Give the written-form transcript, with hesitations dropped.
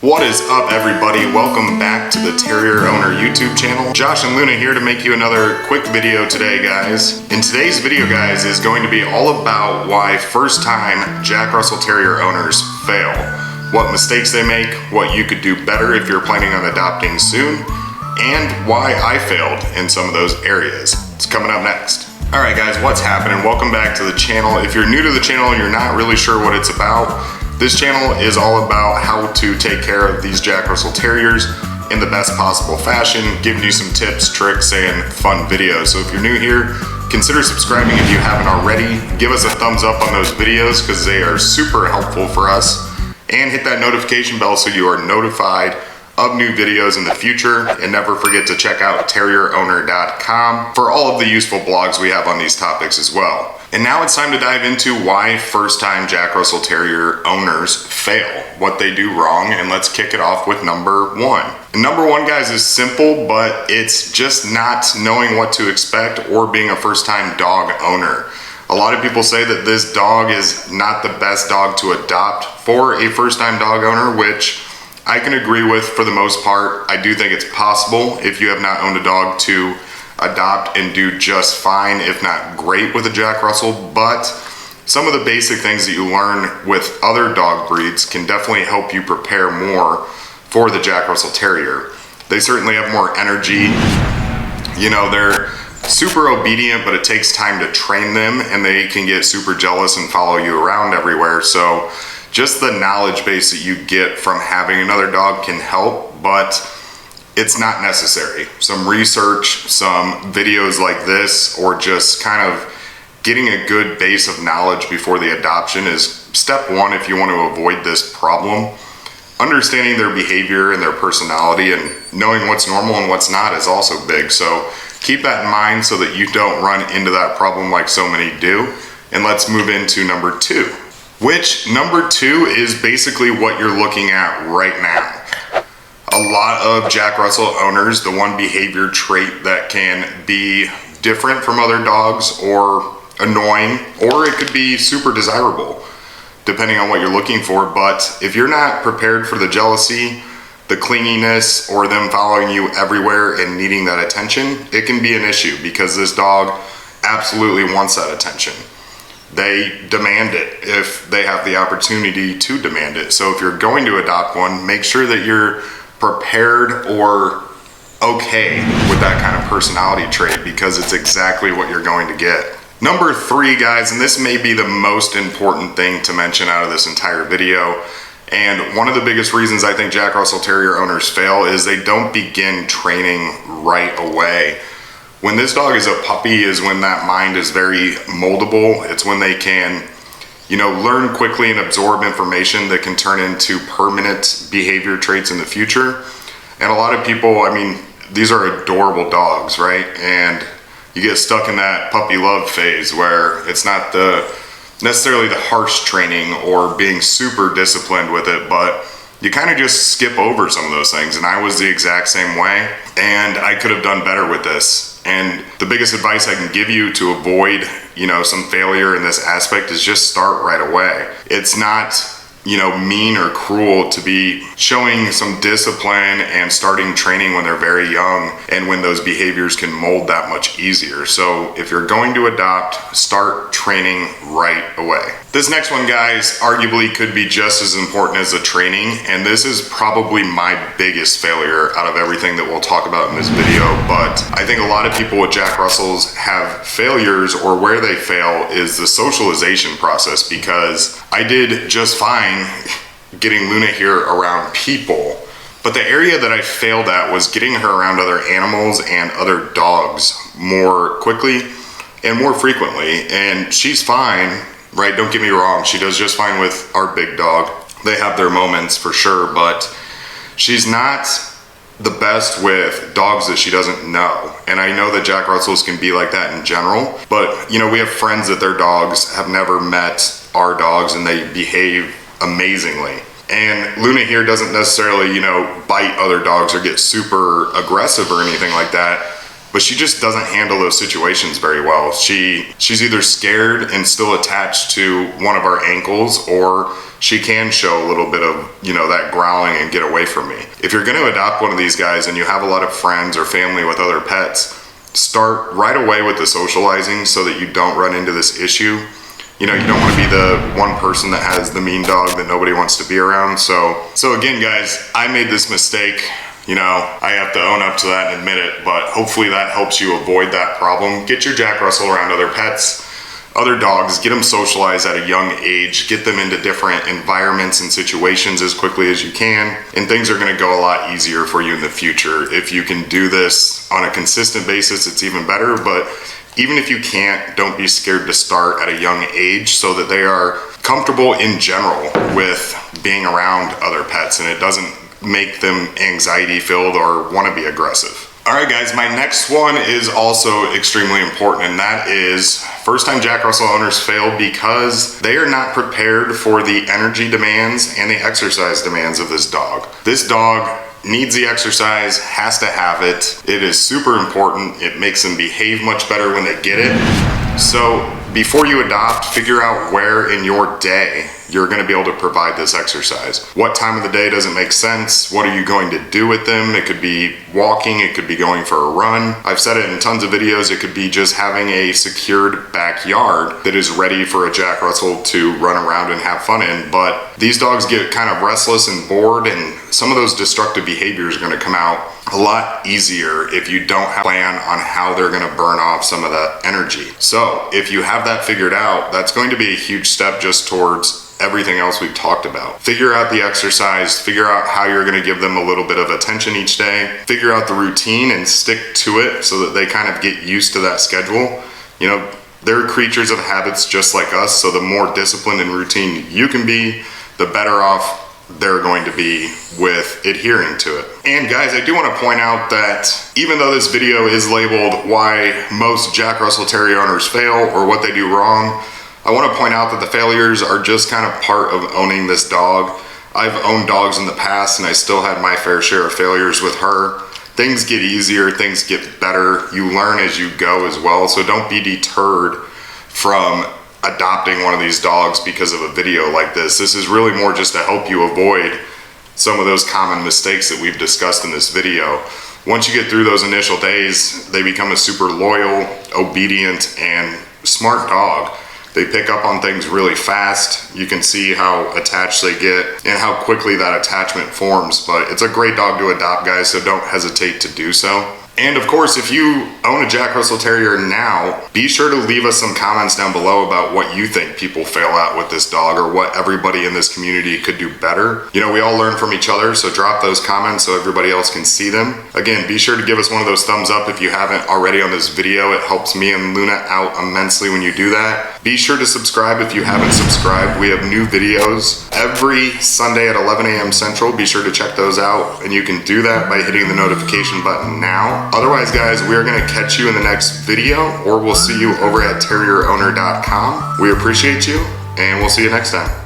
What is up, everybody? Welcome back to the Terrier Owner YouTube channel. Josh and Luna here to make you another quick video today, guys. In today's video, guys, is going to be all about why first-time Jack Russell Terrier owners fail, what mistakes they make, what you could do better if you're planning on adopting soon, and why I failed in some of those areas. It's coming up next. Alright guys, what's happening? Welcome back to the channel. If you're new to the channel and you're not really sure what it's about, this channel is all about how to take care of these Jack Russell Terriers in the best possible fashion, giving you some tips, tricks, and fun videos. So if you're new here, consider subscribing if you haven't already. Give us a thumbs up on those videos because they are super helpful for us. And hit that notification bell so you are notified of new videos in the future. And never forget to check out terrierowner.com for all of the useful blogs we have on these topics as well. And now it's time to dive into why first-time Jack Russell Terrier owners fail, what they do wrong, and let's kick it off with number one. And number one, guys, is simple, but it's just not knowing what to expect or being a first-time dog owner. A lot of people say that this dog is not the best dog to adopt for a first-time dog owner, which I can agree with for the most part. I do think it's possible if you have not owned a dog to adopt and do just fine, if not great, with a Jack Russell, but some of the basic things that you learn with other dog breeds can definitely help you prepare more for the Jack Russell Terrier. They certainly have more energy. You know, they're super obedient, but it takes time to train them, and they can get super jealous and follow you around everywhere. So just the knowledge base that you get from having another dog can help, but it's not necessary. Some research, some videos like this, or just kind of getting a good base of knowledge before the adoption is step one if you want to avoid this problem. Understanding their behavior and their personality and knowing what's normal and what's not is also big. So keep that in mind so that you don't run into that problem like so many do. And let's move into number two, which number two is basically what you're looking at right now. A lot of Jack Russell owners, the one behavior trait that can be different from other dogs or annoying, or it could be super desirable, depending on what you're looking for. But if you're not prepared for the jealousy, the clinginess, or them following you everywhere and needing that attention, it can be an issue because this dog absolutely wants that attention. They demand it if they have the opportunity to demand it. So if you're going to adopt one, make sure that you're prepared or okay with that kind of personality trait because it's exactly what you're going to get. Number three, guys, and this may be the most important thing to mention out of this entire video, and one of the biggest reasons I think Jack Russell Terrier owners fail is they don't begin training right away. When this dog is a puppy is when that mind is very moldable. It's when they can, you know, learn quickly and absorb information that can turn into permanent behavior traits in the future. And a lot of people, I mean, these are adorable dogs, right? And you get stuck in that puppy love phase where it's not necessarily the harsh training or being super disciplined with it, but you kind of just skip over some of those things. And I was the exact same way, and I could have done better with this. And the biggest advice I can give you to avoid, you know, some failure in this aspect is just start right away. It's not, you know, mean or cruel to be showing some discipline and starting training when they're very young and when those behaviors can mold that much easier. So if you're going to adopt, start training right away. This next one, guys, arguably could be just as important as the training, and this is probably my biggest failure out of everything that we'll talk about in this video. But I think a lot of people with Jack Russells have failures, or where they fail is the socialization process, because I did just fine getting Luna here around people, but the area that I failed at was getting her around other animals and other dogs more quickly and more frequently. And she's fine, right? Don't get me wrong, she does just fine with our big dog. They have their moments for sure, but she's not the best with dogs that she doesn't know. And I know that Jack Russells can be like that in general, but you know, we have friends that their dogs have never met our dogs and they behave amazingly. And Luna here doesn't necessarily, you know, bite other dogs or get super aggressive or anything like that, but she just doesn't handle those situations very well. She's either scared and still attached to one of our ankles, or she can show a little bit of, that growling and get away from me. If you're going to adopt one of these guys and you have a lot of friends or family with other pets, start right away with the socializing so that you don't run into this issue. You don't want to be the one person that has the mean dog that nobody wants to be around. So again, guys, I made this mistake. I have to own up to that and admit it, but hopefully that helps you avoid that problem. Get your Jack Russell around other pets, other dogs, get them socialized at a young age, get them into different environments and situations as quickly as you can, and things are going to go a lot easier for you in the future. If you can do this on a consistent basis, it's even better, but even if you can't, don't be scared to start at a young age so that they are comfortable in general with being around other pets and it doesn't make them anxiety filled or want to be aggressive. All right, guys, my next one is also extremely important, and that is first-time Jack Russell owners fail because they are not prepared for the energy demands and the exercise demands of this dog. This dog needs the exercise, has to have it. It is super important. It makes them behave much better when they get it. So before you adopt, figure out where in your day you're going to be able to provide this exercise. What time of the day doesn't make sense? What are you going to do with them? It could be walking, it could be going for a run. I've said it in tons of videos, it could be just having a secured backyard that is ready for a Jack Russell to run around and have fun in. But these dogs get kind of restless and bored, and some of those destructive behaviors are going to come out a lot easier if you don't have a plan on how they're going to burn off some of that energy. So if you have that figured out, that's going to be a huge step just towards everything else we've talked about. Figure out the exercise, figure out how you're going to give them a little bit of attention each day, figure out the routine and stick to it so that they kind of get used to that schedule. They're creatures of habits just like us, so the more disciplined and routine you can be, the better off they're going to be with adhering to it. And guys, I do want to point out that even though this video is labeled why most Jack Russell Terrier owners fail or what they do wrong, I want to point out that the failures are just kind of part of owning this dog. I've owned dogs in the past and I still had my fair share of failures with her. Things get easier, things get better. You learn as you go as well, so don't be deterred from adopting one of these dogs because of a video like this. This is really more just to help you avoid some of those common mistakes that we've discussed in this video. Once you get through those initial days, they become a super loyal, obedient, and smart dog. They pick up on things really fast. You can see how attached they get and how quickly that attachment forms. But it's a great dog to adopt, guys, so don't hesitate to do so. And of course, if you own a Jack Russell Terrier now, be sure to leave us some comments down below about what you think people fail at with this dog or what everybody in this community could do better. We all learn from each other, so drop those comments so everybody else can see them. Again, be sure to give us one of those thumbs up if you haven't already on this video. It helps me and Luna out immensely when you do that. Be sure to subscribe if you haven't subscribed. We have new videos every Sunday at 11 a.m. Central. Be sure to check those out, and you can do that by hitting the notification button now. Otherwise, guys, we are going to catch you in the next video, or we'll see you over at terrierowner.com. We appreciate you, and we'll see you next time.